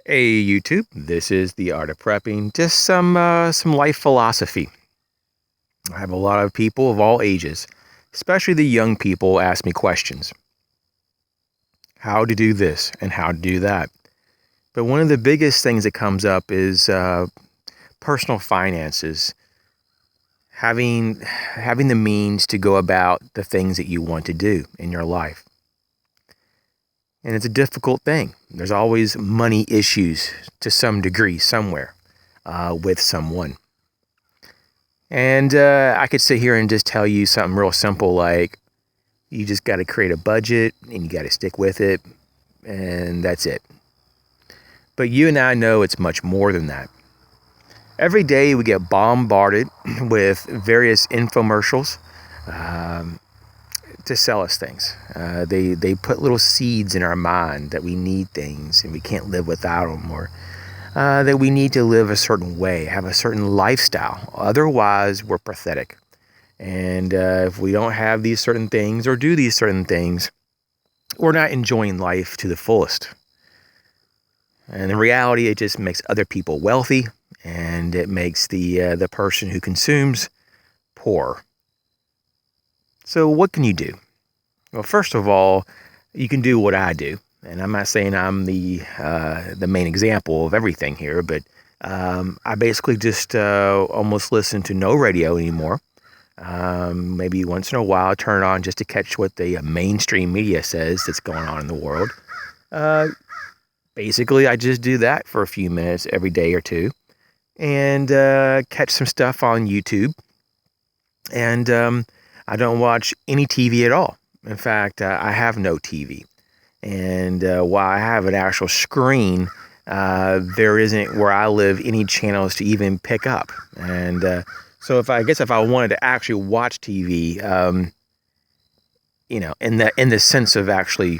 Hey YouTube, this is the Art of Prepping. Just some life philosophy. I have a lot of people of all ages, especially the young people, ask me questions. How to do this and how to do that. But one of the biggest things that comes up is personal finances. Having the means to go about the things that you want to do in your life. And it's a difficult thing. There's always money issues to some degree somewhere with someone. And I could sit here and just tell you something real simple like you just got to create a budget and you got to stick with it, and that's it. But you and I know it's much more than that. Every day we get bombarded with various infomercials to sell us things. They put little seeds in our mind that we need things and we can't live without them, or that we need to live a certain way, have a certain lifestyle. Otherwise, we're pathetic. And if we don't have these certain things or do these certain things, we're not enjoying life to the fullest. And in reality, it just makes other people wealthy, and it makes the person who consumes poor. So what can you do? Well, first of all, you can do what I do. And I'm not saying I'm the main example of everything here, but I basically just almost listen to no radio anymore. Maybe once in a while, turn it on just to catch what the mainstream media says that's going on in the world. Basically, I just do that for a few minutes every day or two, and catch some stuff on YouTube. And I don't watch any TV at all. In fact, I have no TV. And while I have an actual screen, there isn't where I live any channels to even pick up. And so if I wanted to actually watch TV, in the sense of actually,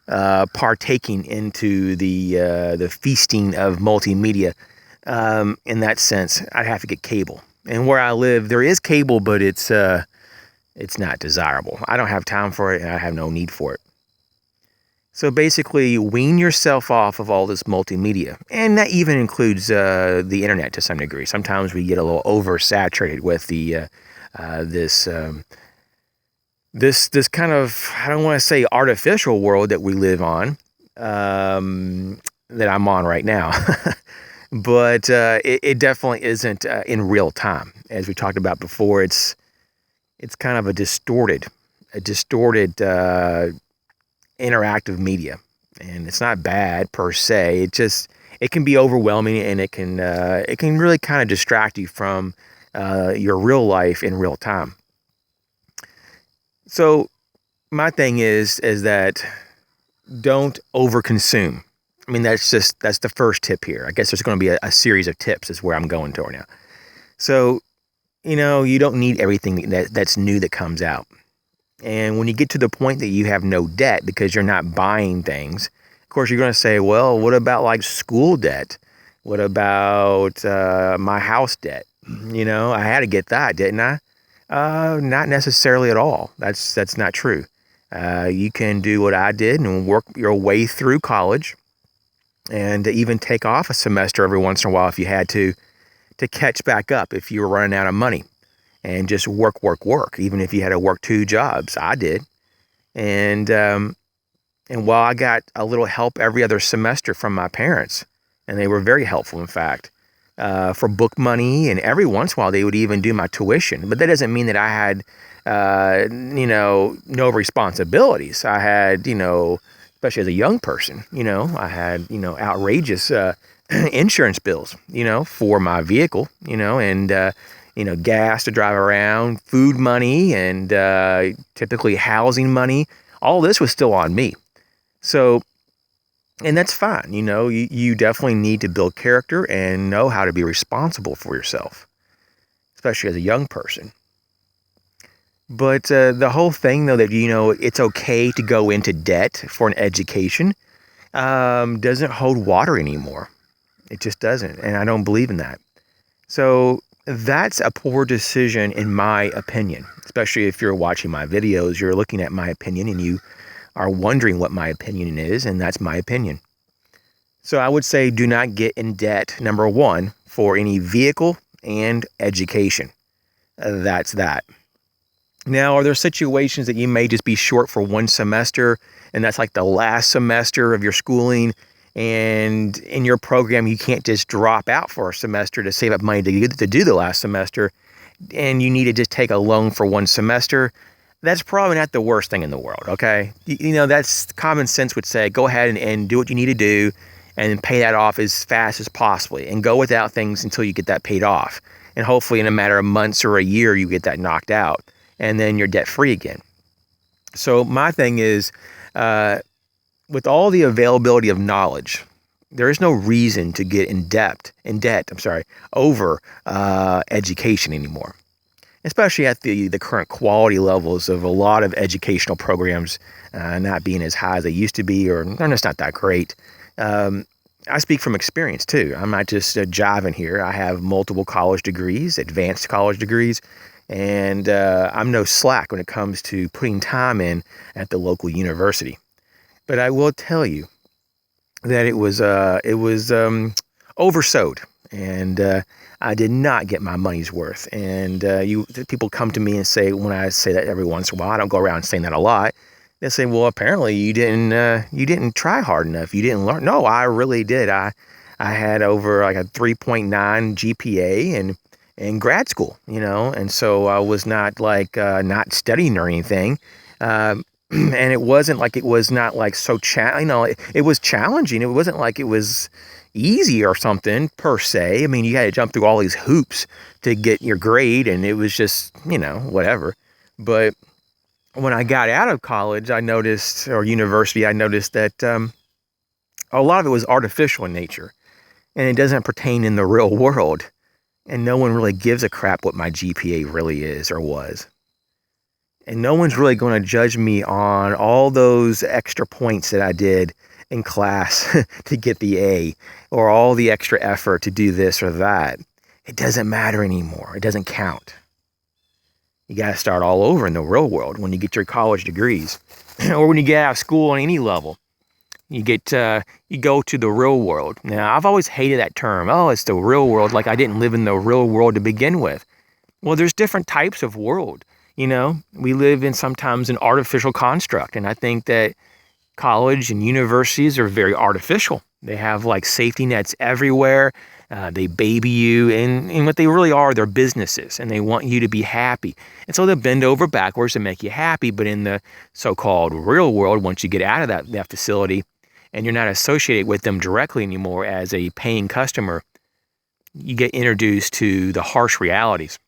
partaking into the feasting of multimedia, in that sense, I'd have to get cable. And where I live, there is cable, but it's not desirable. I don't have time for it, and I have no need for it. So basically, wean yourself off of all this multimedia, and that even includes the internet to some degree. Sometimes we get a little oversaturated with this kind of, I don't want to say artificial world that we live on, that I'm on right now, but it definitely isn't in real time. As we talked about before, it's kind of a distorted interactive media, and it's not bad per se. It can be overwhelming, and it can really kind of distract you from your real life in real time. So my thing is that don't overconsume. I mean, that's the first tip here. I guess there's going to be a series of tips is where I'm going toward now. So, you don't need everything that's new that comes out. And when you get to the point that you have no debt because you're not buying things, of course, you're going to say, well, what about like school debt? What about my house debt? I had to get that, didn't I? Not necessarily at all. That's not true. You can do what I did and work your way through college, and even take off a semester every once in a while if you had to catch back up if you were running out of money. And just work, even if you had to work 2 jobs. I did. And while I got a little help every other semester from my parents, and they were very helpful, in fact, for book money, and every once in a while they would even do my tuition. But that doesn't mean that I had, no responsibilities. I had, especially as a young person, I had, outrageous insurance bills, for my vehicle, and gas to drive around, food money, and typically housing money. All this was still on me. So, and that's fine. You definitely need to build character and know how to be responsible for yourself, especially as a young person. But the whole thing, though, that, it's okay to go into debt for an education, doesn't hold water anymore. It just doesn't. And I don't believe in that. So, that's a poor decision in my opinion, especially if you're watching my videos, you're looking at my opinion and you are wondering what my opinion is, and that's my opinion. So I would say do not get in debt, number one, for any vehicle and education. That's that. Now, are there situations that you may just be short for one semester, and that's like the last semester of your schooling, and in your program you can't just drop out for a semester to save up money to do the last semester, and you need to just take a loan for one semester? That's probably not the worst thing in the world, okay? That's common sense would say go ahead and do what you need to do and pay that off as fast as possible, and go without things until you get that paid off. And hopefully in a matter of months or a year, you get that knocked out, and then you're debt free again. So my thing is, with all the availability of knowledge, there is no reason to get in debt, over education anymore, especially at the current quality levels of a lot of educational programs not being as high as they used to be, or they're just not that great. I speak from experience too. I'm not just jiving here. I have multiple college degrees, advanced college degrees, and I'm no slack when it comes to putting time in at the local university. But I will tell you that it was oversold, and I did not get my money's worth. And people come to me and say, when I say that every once in a while, I don't go around saying that a lot. They say, well, apparently you didn't try hard enough. You didn't learn. No, I really did. I had over like a 3.9 GPA in grad school, and so I was not like not studying or anything. And it wasn't like it was not like so it was challenging. It wasn't like it was easy or something per se. I mean, you had to jump through all these hoops to get your grade, and it was just, whatever. But when I got out of college, or university, I noticed that a lot of it was artificial in nature, and it doesn't pertain in the real world. And no one really gives a crap what my GPA really is or was. And no one's really going to judge me on all those extra points that I did in class to get the A, or all the extra effort to do this or that. It doesn't matter anymore. It doesn't count. You got to start all over in the real world when you get your college degrees, or when you get out of school on any level. You go to the real world. Now, I've always hated that term. Oh, it's the real world, like I didn't live in the real world to begin with. Well, there's different types of world. We live in sometimes an artificial construct, and I think that college and universities are very artificial. They have like safety nets everywhere. They baby you, and what they really are, they're businesses, and they want you to be happy. And so they'll bend over backwards to make you happy. But in the so-called real world, once you get out of that facility and you're not associated with them directly anymore as a paying customer, you get introduced to the harsh realities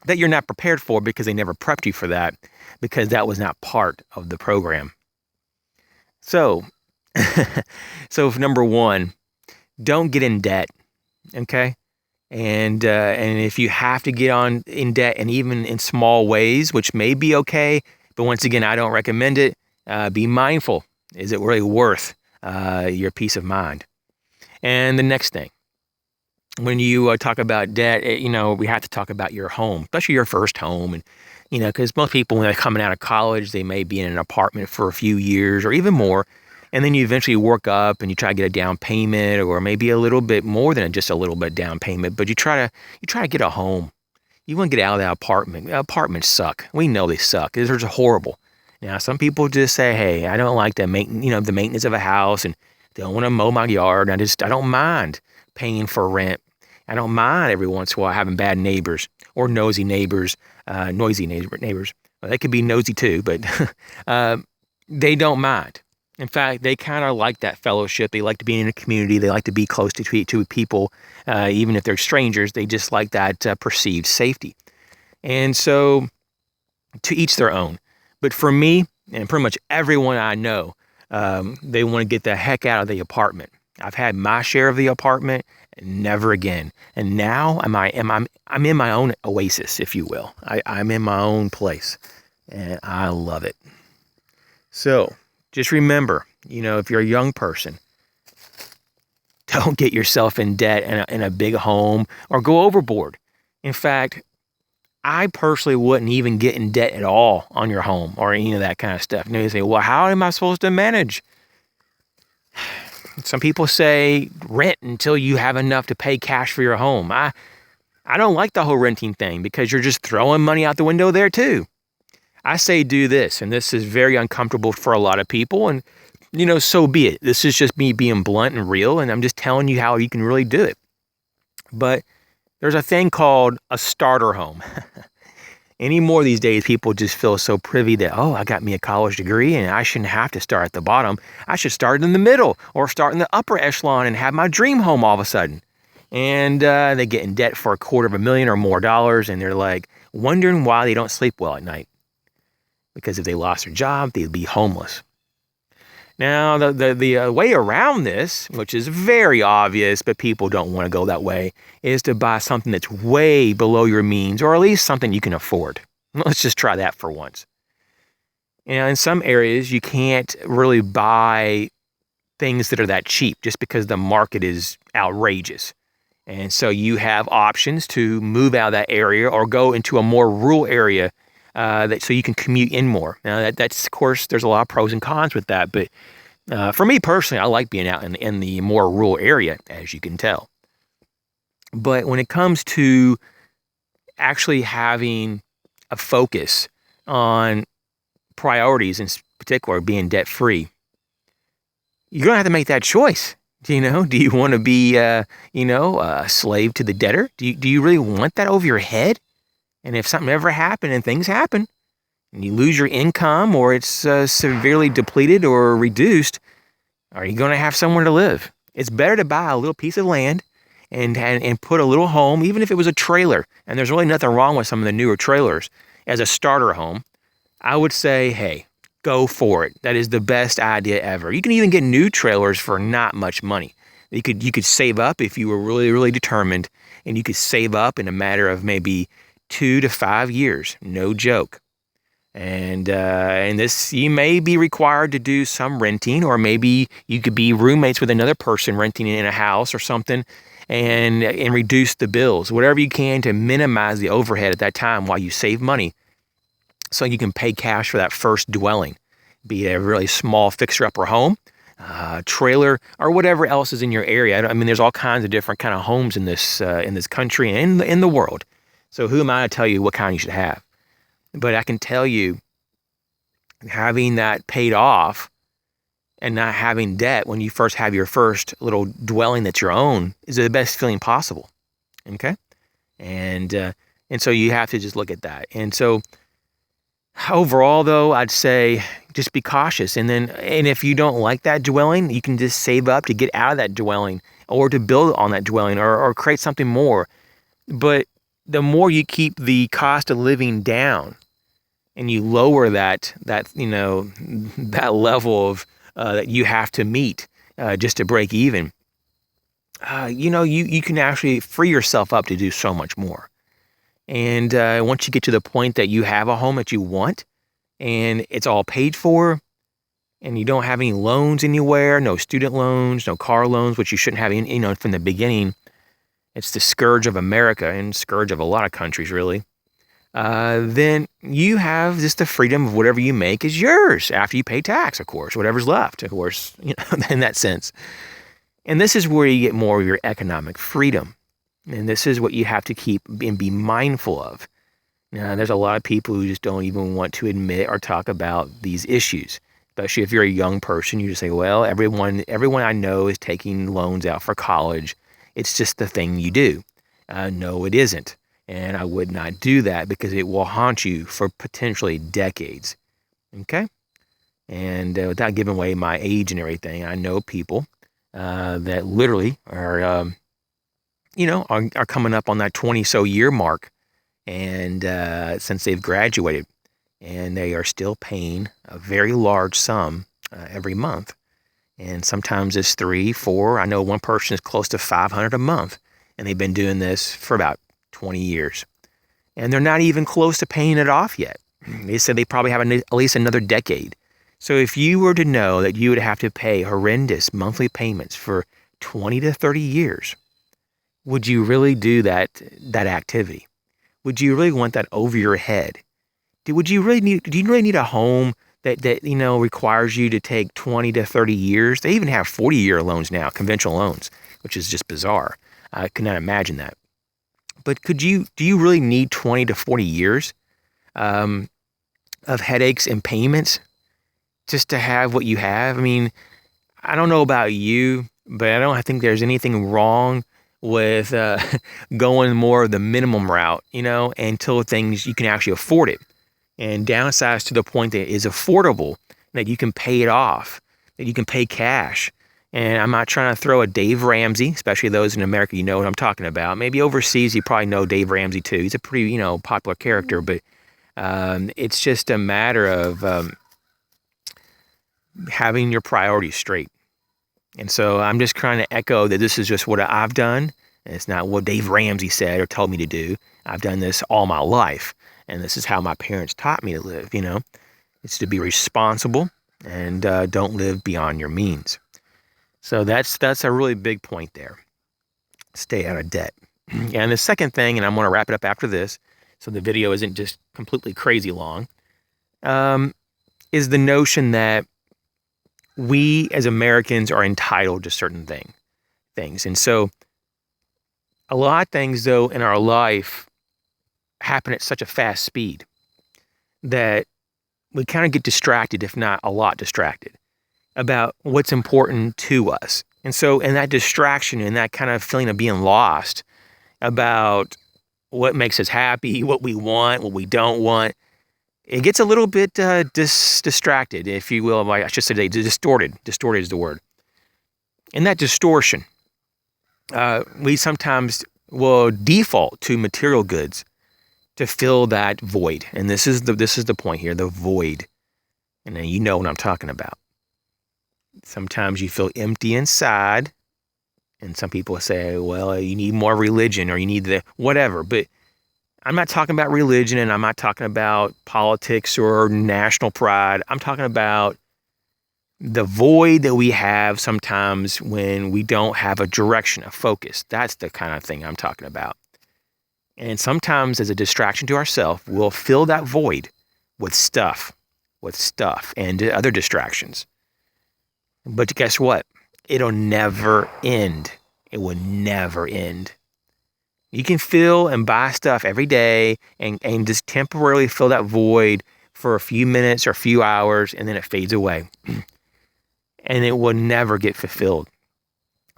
that you're not prepared for, because they never prepped you for that, because that was not part of the program. So, number one, don't get in debt. Okay. And if you have to get in debt, and even in small ways, which may be okay, but once again, I don't recommend it. Be mindful. Is it really worth your peace of mind? And the next thing, when you talk about debt, we have to talk about your home, especially your first home. And, because most people, when they're coming out of college, they may be in an apartment for a few years or even more. And then you eventually work up and you try to get a down payment, or maybe a little bit more than just a little bit down payment, but you try to get a home. You want to get out of that apartment. Apartments suck. We know they suck. They're just horrible. Now, some people just say, hey, I don't like the maintenance of a house, and they don't want to mow my yard. I don't mind paying for rent. I don't mind every once in a while having bad neighbors or noisy neighbors. Well, they could be nosy too, but they don't mind. In fact, they kind of like that fellowship. They like to be in a community. They like to be close to people, even if they're strangers. They just like that perceived safety. And so, to each their own. But for me, and pretty much everyone I know, they want to get the heck out of the apartment. I've had my share of the apartment, and never again. And now I'm in my own oasis, if you will. I'm in my own place, and I love it. So, just remember, if you're a young person, don't get yourself in debt in a big home or go overboard. In fact, I personally wouldn't even get in debt at all on your home or any of that kind of stuff. You say, well, how am I supposed to manage? Some people say rent until you have enough to pay cash for your home. I don't like the whole renting thing because you're just throwing money out the window there too. I say do this, and this is very uncomfortable for a lot of people, and so be it. This is just me being blunt and real, and I'm just telling you how you can really do it. But there's a thing called a starter home. Anymore these days, people just feel so privy that, oh, I got me a college degree and I shouldn't have to start at the bottom. I should start in the middle or start in the upper echelon and have my dream home all of a sudden. And they get in debt for $250,000 or more dollars, and they're like wondering why they don't sleep well at night. Because if they lost their job, they'd be homeless. Now, the way around this, which is very obvious, but people don't want to go that way, is to buy something that's way below your means, or at least something you can afford. Let's just try that for once. In some areas, you can't really buy things that are that cheap just because the market is outrageous. And so you have options to move out of that area or go into a more rural area so you can commute in more. Now, that's, of course, there's a lot of pros and cons with that. But for me personally, I like being out in the more rural area, as you can tell. But when it comes to actually having a focus on priorities, in particular being debt-free, you're going to have to make that choice. Do you want to be, a slave to the debtor? Do you really want that over your head? And if something ever happened, and things happen, and you lose your income or it's severely depleted or reduced, are you going to have somewhere to live? It's better to buy a little piece of land and put a little home, even if it was a trailer. And there's really nothing wrong with some of the newer trailers as a starter home. I would say, hey, go for it. That is the best idea ever. You can even get new trailers for not much money. You could save up if you were really, really determined, and you could save up in a matter of maybe 2 to 5 years, no joke. And this, you may be required to do some renting, or maybe you could be roommates with another person renting in a house or something, and reduce the bills, whatever you can to minimize the overhead at that time while you save money, so you can pay cash for that first dwelling, be it a really small fixer-upper home, trailer, or whatever else is in your area. I mean, there's all kinds of different kind of homes in this country and in the world. So who am I to tell you what kind you should have? But I can tell you, having that paid off and not having debt when you first have your first little dwelling that's your own is the best feeling possible. Okay? And so you have to just look at that. And so overall, though, I'd say just be cautious. And if you don't like that dwelling, you can just save up to get out of that dwelling or to build on that dwelling or create something more. But the more you keep the cost of living down and you lower that level of that you have to meet just to break even, you can actually free yourself up to do so much more. And once you get to the point that you have a home that you want and it's all paid for and you don't have any loans anywhere, no student loans, no car loans, which you shouldn't have from the beginning. It's the scourge of America and scourge of a lot of countries, really. Then you have just the freedom of whatever you make is yours after you pay tax, of course, whatever's left, of course, in that sense. And this is where you get more of your economic freedom. And this is what you have to keep and be mindful of. Now, there's a lot of people who just don't even want to admit or talk about these issues. Especially if you're a young person, you just say, well, everyone I know is taking loans out for college. It's just the thing you do. No, it isn't. And I would not do that because it will haunt you for potentially decades. Okay? And without giving away my age and everything, I know people that literally are coming up on that 20-so year mark, and since they've graduated, and they are still paying a very large sum every month. And sometimes it's 3, 4. I know one person is close to $500 a month, and they've been doing this for about 20 years. And they're not even close to paying it off yet. They said they probably have at least another decade. So if you were to know that you would have to pay horrendous monthly payments for 20 to 30 years, would you really do that activity? Would you really want that over your head? Do you really need a home that requires you to take 20 to 30 years. They even have 40-year loans now, conventional loans, which is just bizarre. I could not imagine that. But do you really need 20 to 40 years of headaches and payments just to have what you have? I mean, I don't know about you, but I think there's anything wrong with going more of the minimum route, until things you can actually afford it, and downsize to the point that it is affordable, that you can pay it off, that you can pay cash. And I'm not trying to throw a Dave Ramsey, especially those in America, you know what I'm talking about. Maybe overseas, you probably know Dave Ramsey too. He's a pretty, popular character, but it's just a matter of having your priorities straight. And so I'm just trying to echo that this is just what I've done. And it's not what Dave Ramsey said or told me to do. I've done this all my life. And this is how my parents taught me to live, It's to be responsible and don't live beyond your means. So that's a really big point there. Stay out of debt. And the second thing, and I'm going to wrap it up after this, so the video isn't just completely crazy long, is the notion that we as Americans are entitled to certain things. And so a lot of things, though, in our life happen at such a fast speed that we kind of get distracted, if not a lot distracted, about what's important to us. And so in that distraction and that kind of feeling of being lost about what makes us happy, what we want, what we don't want, it gets a little bit distracted, if you will. I should say distorted. Distorted is the word. In that distortion, we sometimes will default to material goods to fill that void. And this is the point here, the void. And then you know what I'm talking about. Sometimes you feel empty inside, and some people say, well, you need more religion or you need the whatever. But I'm not talking about religion, and I'm not talking about politics or national pride. I'm talking about the void that we have sometimes when we don't have a direction, a focus. That's the kind of thing I'm talking about. And sometimes as a distraction to ourselves, we'll fill that void with stuff and other distractions. But guess what? It'll never end. It will never end. You can fill and buy stuff every day and just temporarily fill that void for a few minutes or a few hours, and then it fades away. And it will never get fulfilled.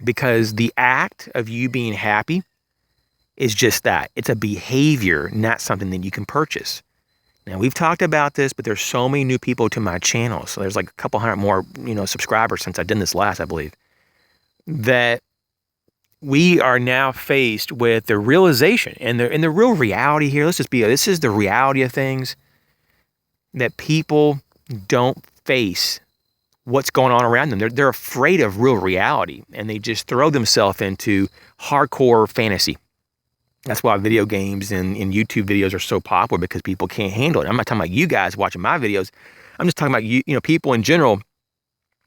Because the act of you being happy is just that. It's a behavior, not something that you can purchase. Now, we've talked about this, but there's so many new people to my channel. So there's like a couple hundred more, subscribers since I did this last, I believe, that we are now faced with the realization and the real reality here. This is the reality of things, that people don't face what's going on around them. They're afraid of real reality, and they just throw themselves into hardcore fantasy. That's why video games and YouTube videos are so popular, because people can't handle it. I'm not talking about you guys watching my videos. I'm just talking about people in general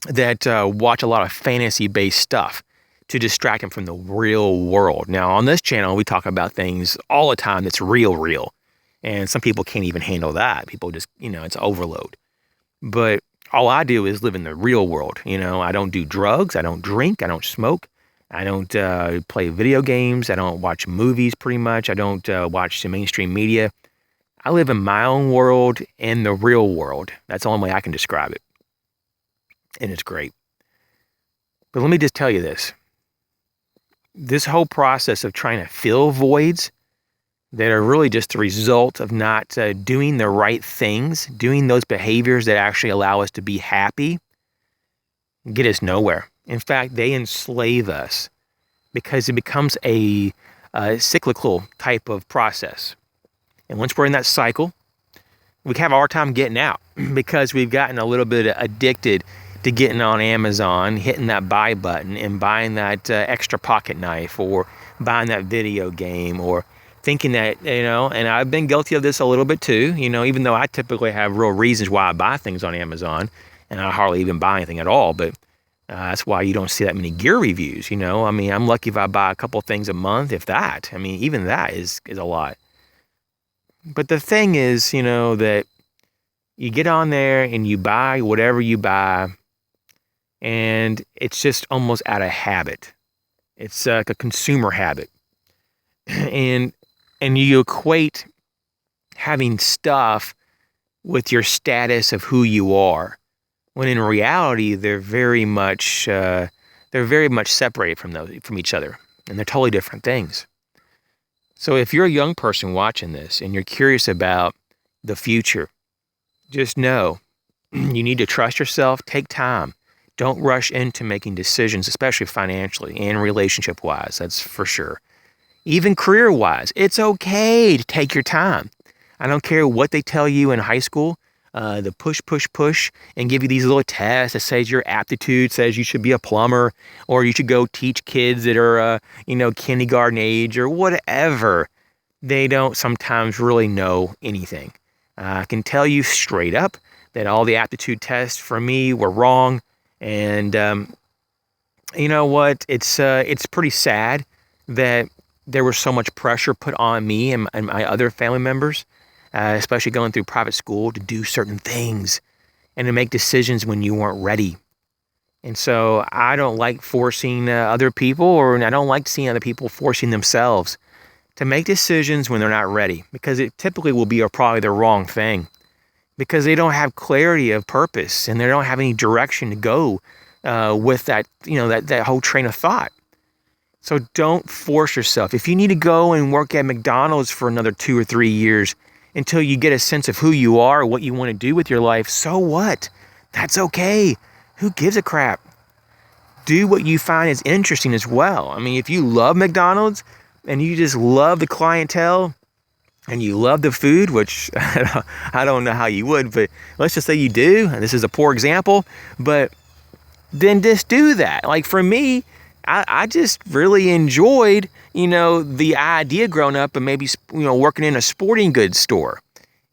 that watch a lot of fantasy-based stuff to distract them from the real world. Now, on this channel, we talk about things all the time that's real. And some people can't even handle that. People just, it's overload. But all I do is live in the real world. I don't do drugs. I don't drink. I don't smoke. I don't play video games. I don't watch movies pretty much. I don't watch the mainstream media. I live in my own world, in the real world. That's the only way I can describe it. And it's great. But let me just tell you this. This whole process of trying to fill voids that are really just the result of not doing the right things, doing those behaviors that actually allow us to be happy, get us nowhere. In fact, they enslave us, because it becomes a cyclical type of process. And once we're in that cycle, we have a hard time getting out, because we've gotten a little bit addicted to getting on Amazon, hitting that buy button and buying that extra pocket knife, or buying that video game, or thinking that, and I've been guilty of this a little bit too, even though I typically have real reasons why I buy things on Amazon, and I hardly even buy anything at all, but that's why you don't see that many gear reviews, I'm lucky if I buy a couple things a month, if that. Even that is a lot. But the thing is, that You get on there and you buy whatever you buy, and it's just almost out of habit. It's like a consumer habit. And you equate having stuff with your status of who you are, when in reality they're very much separated from each other, and they're totally different things. So if you're a young person watching this and you're curious about the future, just know you need to trust yourself, take time. Don't rush into making decisions, especially financially and relationship-wise, that's for sure. Even career-wise, it's okay to take your time. I don't care what they tell you in high school, the push, and give you these little tests that says your aptitude says you should be a plumber, or you should go teach kids that are, kindergarten age or whatever. They don't sometimes really know anything. I can tell you straight up that all the aptitude tests for me were wrong. And you know what? It's pretty sad that there was so much pressure put on me and my other family members, especially going through private school, to do certain things and to make decisions when you weren't ready. And so I don't like forcing other people, or I don't like seeing other people forcing themselves to make decisions when they're not ready, because it typically will be probably the wrong thing, because they don't have clarity of purpose and they don't have any direction to go with that, that whole train of thought. So don't force yourself. If you need to go and work at McDonald's for another 2 or 3 years until you get a sense of who you are, what you want to do with your life, so what? That's okay. Who gives a crap? Do what you find is interesting as well. I mean, if you love McDonald's and you just love the clientele and you love the food, which I don't know how you would, but let's just say you do, and this is a poor example, but then just do that. Like for me, I just really enjoyed, the idea growing up and maybe, working in a sporting goods store,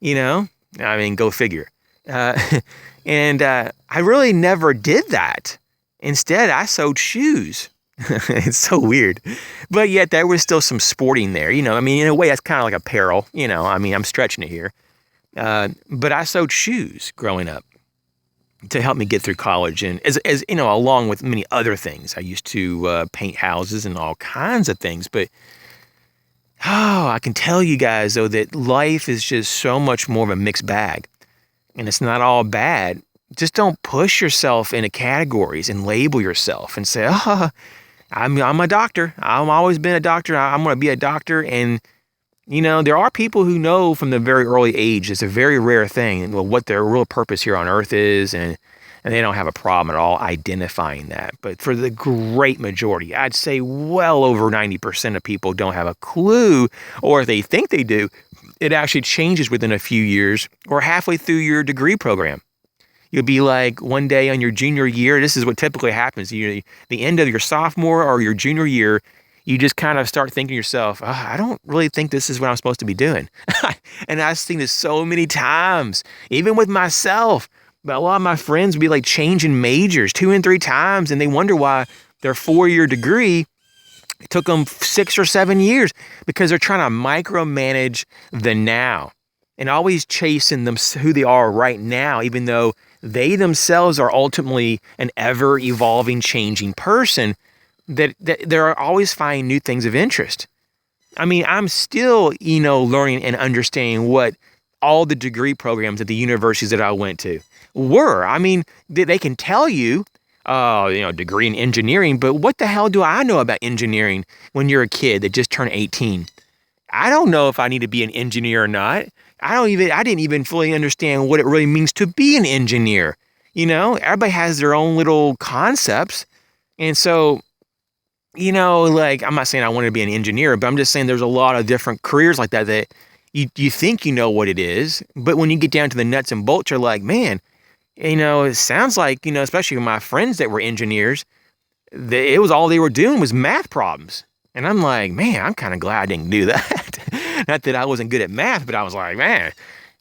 I mean, go figure. And I really never did that. Instead, I sewed shoes. It's so weird. But yet there was still some sporting there, I mean, in a way that's kind of like apparel, I mean, I'm stretching it here. But I sewed shoes growing up to help me get through college, and as along with many other things. I used to paint houses and all kinds of things. But I can tell you guys though that life is just so much more of a mixed bag, and it's not all bad. Just don't push yourself into categories and label yourself and say, I'm a doctor. I've always been a doctor. I'm going to be a doctor. And there are people who know from the very early age, it's a very rare thing, what their real purpose here on earth is, and they don't have a problem at all identifying that. But for the great majority, I'd say well over 90% of people don't have a clue, or if they think they do, it actually changes within a few years or halfway through your degree program. You'll be like one day on your junior year, this is what typically happens, the end of your sophomore or your junior year, you just kind of start thinking to yourself, I don't really think this is what I'm supposed to be doing. And I've seen this so many times, even with myself. But a lot of my friends would be like changing majors 2 and 3 times, and they wonder why their 4-year degree took them 6 or 7 years, because they're trying to micromanage the now and always chasing them who they are right now, even though they themselves are ultimately an ever-evolving, changing person. That they're always finding new things of interest. I mean, I'm still, learning and understanding what all the degree programs at the universities that I went to were. I mean, they can tell you, degree in engineering, but what the hell do I know about engineering when you're a kid that just turned 18? I don't know if I need to be an engineer or not. I didn't even fully understand what it really means to be an engineer. Everybody has their own little concepts. And so, I'm not saying I want to be an engineer, but I'm just saying there's a lot of different careers like that you think you know what it is, but when you get down to the nuts and bolts, you're like, man, it sounds like, especially my friends that were engineers, it was all they were doing was math problems. And I'm like, man, I'm kind of glad I didn't do that. Not that I wasn't good at math, but I was like, man,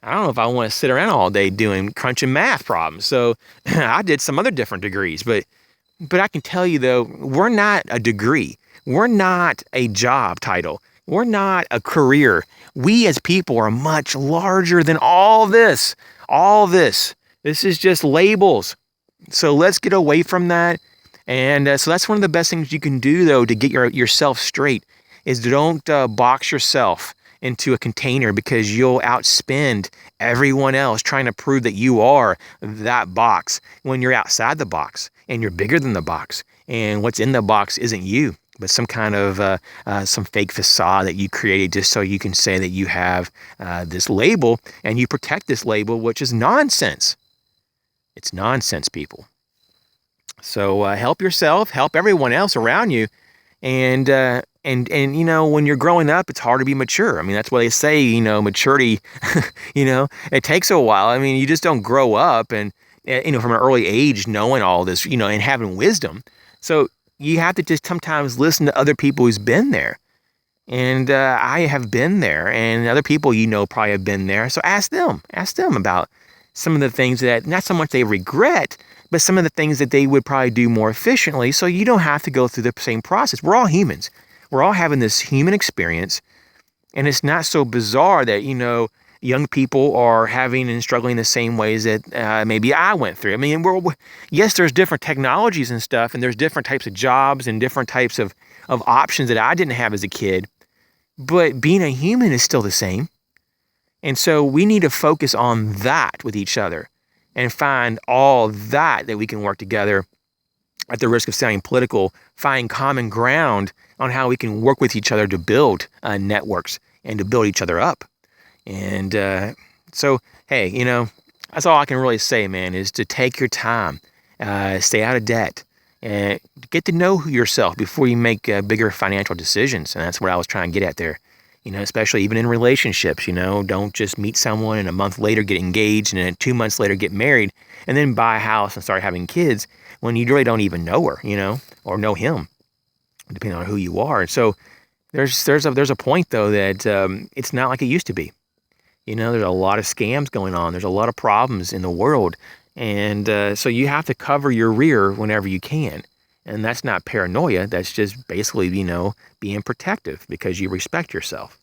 I don't know if I want to sit around all day crunching math problems. So I did some other different degrees, but I can tell you though, we're not a degree. We're not a job title. We're not a career. We as people are much larger than all this. All this. This is just labels. So let's get away from that. And so that's one of the best things you can do, though, to get yourself straight, is to don't box yourself into a container, because you'll outspend everyone else trying to prove that you are that box when you're outside the box and you're bigger than the box. And what's in the box isn't you, but some kind of some fake facade that you created just so you can say that you have this label, and you protect this label, which is nonsense. It's nonsense, people. So help yourself, help everyone else around you. And you know, when you're growing up, it's hard to be mature. I mean, that's why they say, you know, maturity, you know, it takes a while. I mean, you just don't grow up and, you know, from an early age knowing all this, you know, and having wisdom. So you have to just sometimes listen to other people who's been there. And I have been there, and other people, you know, probably have been there. So ask them about some of the things that not so much they regret, but some of the things that they would probably do more efficiently, so you don't have to go through the same process. We're all humans. We're all having this human experience, and it's not so bizarre that, you know, young people are having and struggling the same ways that maybe I went through. I mean, yes, there's different technologies and stuff, and there's different types of jobs and different types of options that I didn't have as a kid, but being a human is still the same. And so we need to focus on that with each other and find all that we can work together, at the risk of sounding political, find common ground on how we can work with each other to build networks and to build each other up. And so, hey, you know, that's all I can really say, man, is to take your time, stay out of debt, and get to know yourself before you make bigger financial decisions. And that's what I was trying to get at there. You know, especially even in relationships, you know, don't just meet someone and a month later get engaged and then 2 months later get married and then buy a house and start having kids when you really don't even know her, you know, or know him, depending on who you are. And so there's a point, though, that it's not like it used to be. You know, there's a lot of scams going on. There's a lot of problems in the world. And so you have to cover your rear whenever you can. And that's not paranoia. That's just basically, you know, being protective because you respect yourself.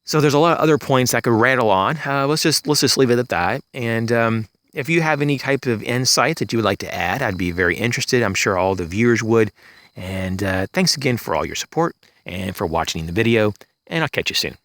So there's a lot of other points I could rattle on. Let's just leave it at that. And if you have any type of insight that you would like to add, I'd be very interested. I'm sure all the viewers would. And thanks again for all your support and for watching the video. And I'll catch you soon.